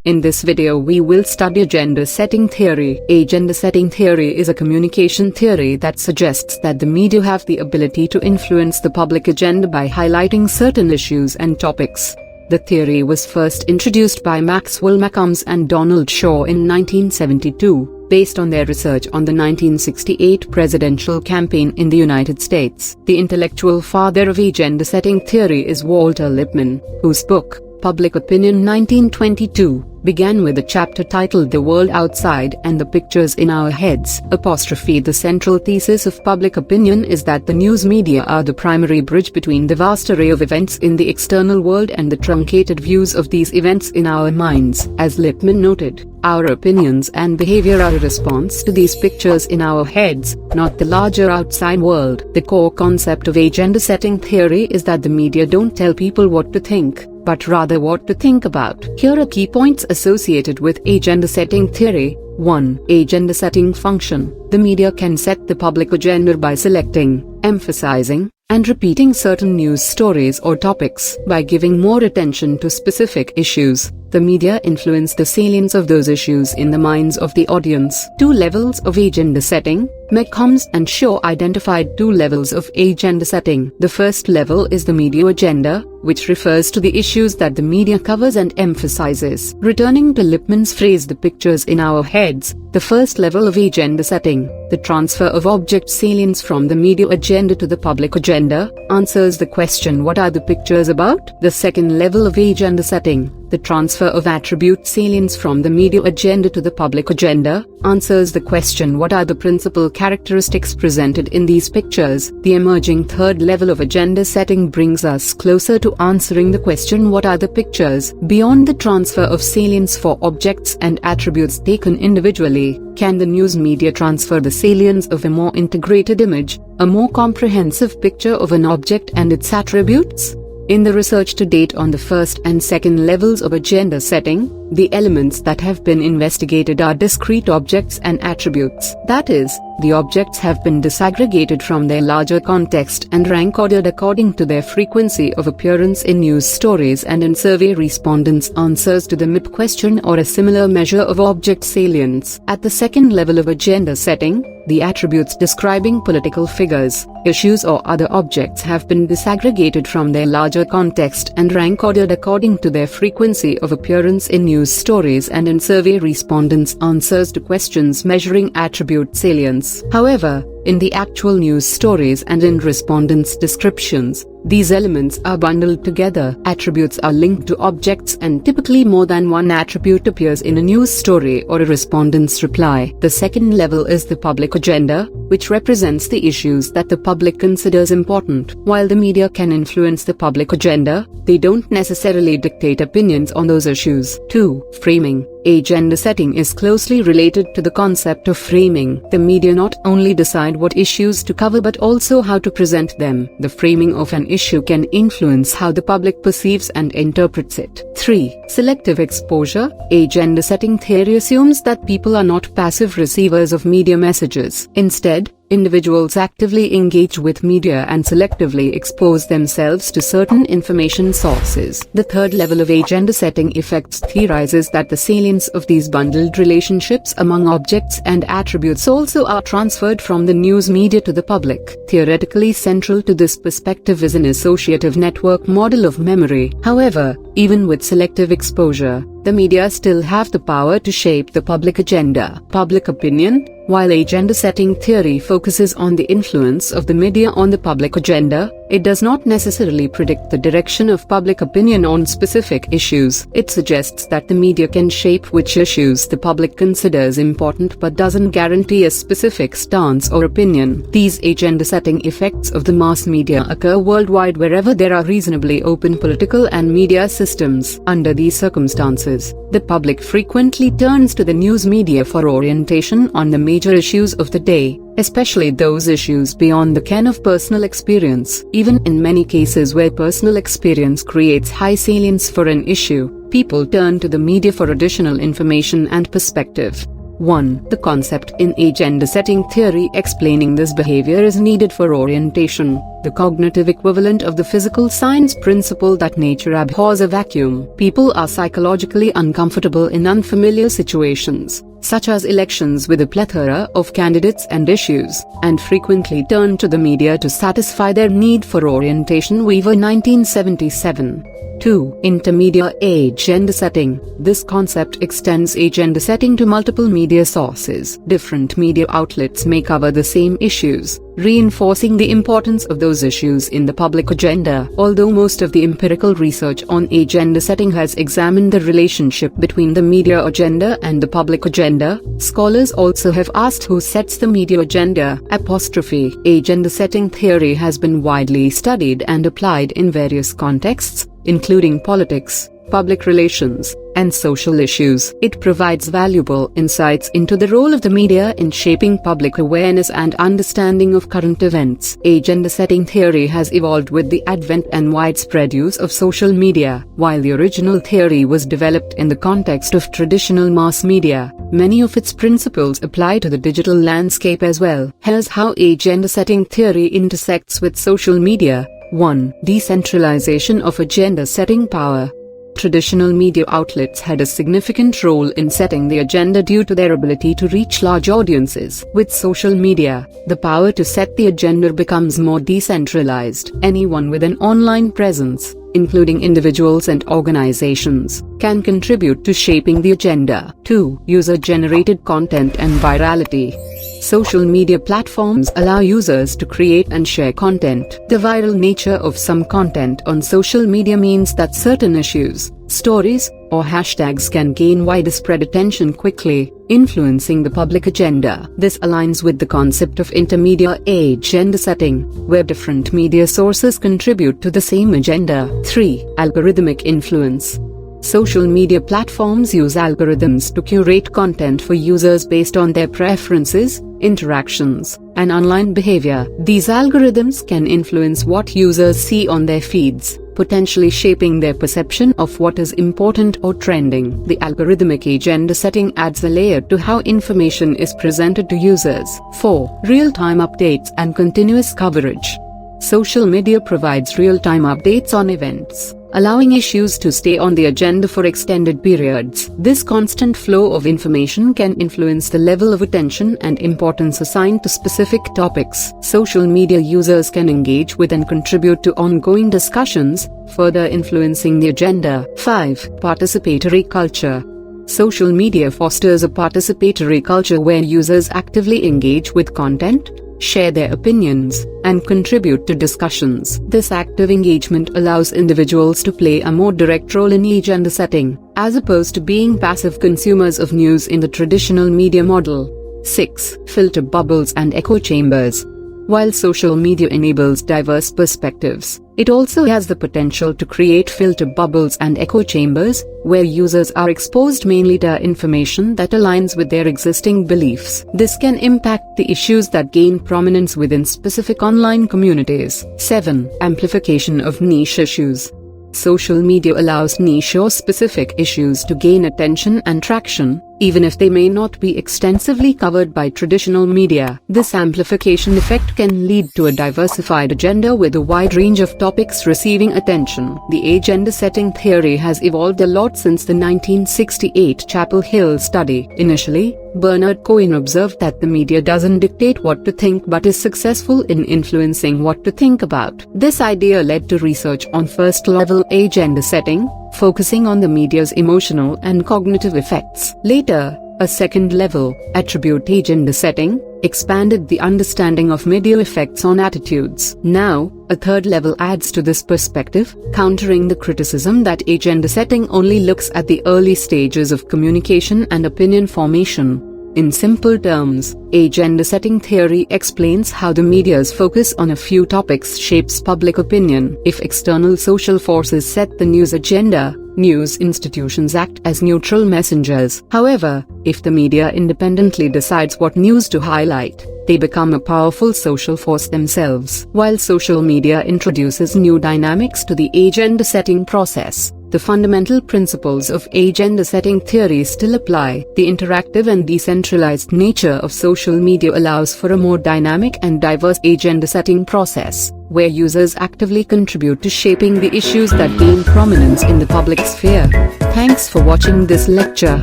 In this video we will study agenda setting theory. Agenda setting theory is a communication theory that suggests that the media have the ability to influence the public agenda by highlighting certain issues and topics. The theory was first introduced by Maxwell, McCombs and Donald Shaw in 1972, based on their research on the 1968 presidential campaign in the United States. The intellectual father of agenda setting theory is Walter Lippmann, whose book, Public Opinion 1922, began with a chapter titled The World Outside and the Pictures in Our Heads. The central thesis of public opinion is that the news media are the primary bridge between the vast array of events in the external world and the truncated views of these events in our minds. As Lippmann noted, our opinions and behavior are a response to these pictures in our heads, not the larger outside world. The core concept of agenda setting theory is that the media don't tell people what to think, but rather what to think about. Here are key points associated with agenda setting theory. 1. Agenda setting function. The media can set the public agenda by selecting, emphasizing, and repeating certain news stories or topics. By giving more attention to specific issues, the media influence the salience of those issues in the minds of the audience. 2 levels of agenda setting. McCombs and Shaw identified 2 levels of agenda setting. The first level is the media agenda, which refers to the issues that the media covers and emphasizes. Returning to Lippmann's phrase, the pictures in our heads, the first level of agenda setting, the transfer of object salience from the media agenda to the public agenda, answers the question, what are the pictures about? The second level of agenda setting, the transfer of attribute salience from the media agenda to the public agenda, answers the question, what are the principal characteristics presented in these pictures? The emerging third level of agenda setting brings us closer to answering the question, what are the pictures? Beyond the transfer of salience for objects and attributes taken individually, can the news media transfer the salience of a more integrated image, a more comprehensive picture of an object and its attributes? In the research to date on the first and second levels of agenda setting, the elements that have been investigated are discrete objects and attributes. That is, the objects have been disaggregated from their larger context and rank ordered according to their frequency of appearance in news stories and in survey respondents' answers to the MIP question or a similar measure of object salience. At the second level of agenda setting, the attributes describing political figures, issues or other objects have been disaggregated from their larger context and rank ordered according to their frequency of appearance in news stories and in survey respondents' answers to questions measuring attribute salience. However, in the actual news stories and in respondents' descriptions, these elements are bundled together. Attributes are linked to objects and typically more than one attribute appears in a news story or a respondent's reply. The second level is the public agenda, which represents the issues that the public considers important. While the media can influence the public agenda, they don't necessarily dictate opinions on those issues. 2. Framing. Agenda setting is closely related to the concept of framing. The media not only decide what issues to cover but also how to present them. The framing of an issue can influence how the public perceives and interprets it. 3. Selective exposure. Agenda setting theory assumes that people are not passive receivers of media messages. Instead, individuals actively engage with media and selectively expose themselves to certain information sources. The third level of agenda setting effects theorizes that the salience of these bundled relationships among objects and attributes also are transferred from the news media to the public. Theoretically central to this perspective is an associative network model of memory. However, even with selective exposure, the media still have the power to shape the public agenda. Public opinion. While agenda setting theory focuses on the influence of the media on the public agenda, it does not necessarily predict the direction of public opinion on specific issues. It suggests that the media can shape which issues the public considers important but doesn't guarantee a specific stance or opinion. These agenda setting effects of the mass media occur worldwide wherever there are reasonably open political and media systems. Under these circumstances, the public frequently turns to the news media for orientation on the major issues of the day, especially those issues beyond the ken of personal experience. Even in many cases where personal experience creates high salience for an issue, people turn to the media for additional information and perspective. 1. The concept in agenda setting theory explaining this behavior is needed for orientation, the cognitive equivalent of the physical science principle that nature abhors a vacuum. People are psychologically uncomfortable in unfamiliar situations, such as elections with a plethora of candidates and issues, and frequently turn to the media to satisfy their need for orientation. Weaver 1977. 2. Intermedia agenda setting. This concept extends agenda setting to multiple media sources. Different media outlets may cover the same issues, reinforcing the importance of those issues in the public agenda. Although most of the empirical research on agenda setting has examined the relationship between the media agenda and the public agenda, scholars also have asked who sets the media agenda. Agenda setting theory has been widely studied and applied in various contexts, including politics, public relations, and social issues. It provides valuable insights into the role of the media in shaping public awareness and understanding of current events. Agenda setting theory has evolved with the advent and widespread use of social media. While the original theory was developed in the context of traditional mass media, many of its principles apply to the digital landscape as well. Here's how agenda setting theory intersects with social media. 1. Decentralization of agenda setting power. Traditional media outlets had a significant role in setting the agenda due to their ability to reach large audiences. With social media, the power to set the agenda becomes more decentralized. Anyone with an online presence, including individuals and organizations, can contribute to shaping the agenda. 2. User-generated content and virality. Social media platforms allow users to create and share content. The viral nature of some content on social media means that certain issues, stories, or hashtags can gain widespread attention quickly, influencing the public agenda. This aligns with the concept of intermedia agenda setting, where different media sources contribute to the same agenda. 3. Algorithmic influence. Social media platforms use algorithms to curate content for users based on their preferences, interactions, and online behavior. These algorithms can influence what users see on their feeds, potentially shaping their perception of what is important or trending. The algorithmic agenda setting adds a layer to how information is presented to users. 4. Real-time updates and continuous coverage. Social media provides real-time updates on events, allowing issues to stay on the agenda for extended periods. This constant flow of information can influence the level of attention and importance assigned to specific topics. Social media users can engage with and contribute to ongoing discussions, further influencing the agenda. 5. Participatory culture. Social media fosters a participatory culture where users actively engage with content, share their opinions, and contribute to discussions. This active engagement allows individuals to play a more direct role in agenda setting, as opposed to being passive consumers of news in the traditional media model. 6. Filter bubbles and echo chambers. While social media enables diverse perspectives, it also has the potential to create filter bubbles and echo chambers, where users are exposed mainly to information that aligns with their existing beliefs. This can impact the issues that gain prominence within specific online communities. 7. Amplification of niche issues. Social media allows niche or specific issues to gain attention and traction, even if they may not be extensively covered by traditional media. This amplification effect can lead to a diversified agenda with a wide range of topics receiving attention. The agenda setting theory has evolved a lot since the 1968 Chapel Hill study. Initially, Bernard Cohen observed that the media doesn't dictate what to think but is successful in influencing what to think about. This idea led to research on first-level agenda setting, focusing on the media's emotional and cognitive effects. Later, a second-level, attribute agenda setting, expanded the understanding of media effects on attitudes. Now, a third level adds to this perspective, countering the criticism that agenda setting only looks at the early stages of communication and opinion formation. In simple terms, agenda setting theory explains how the media's focus on a few topics shapes public opinion. If external social forces set the news agenda, news institutions act as neutral messengers. However, if the media independently decides what news to highlight, they become a powerful social force themselves. While social media introduces new dynamics to the agenda setting process, the fundamental principles of agenda setting theory still apply. The interactive and decentralized nature of social media allows for a more dynamic and diverse agenda setting process, where users actively contribute to shaping the issues that gain prominence in the public sphere. Thanks for watching this lecture.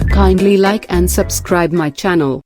Kindly like and subscribe my channel.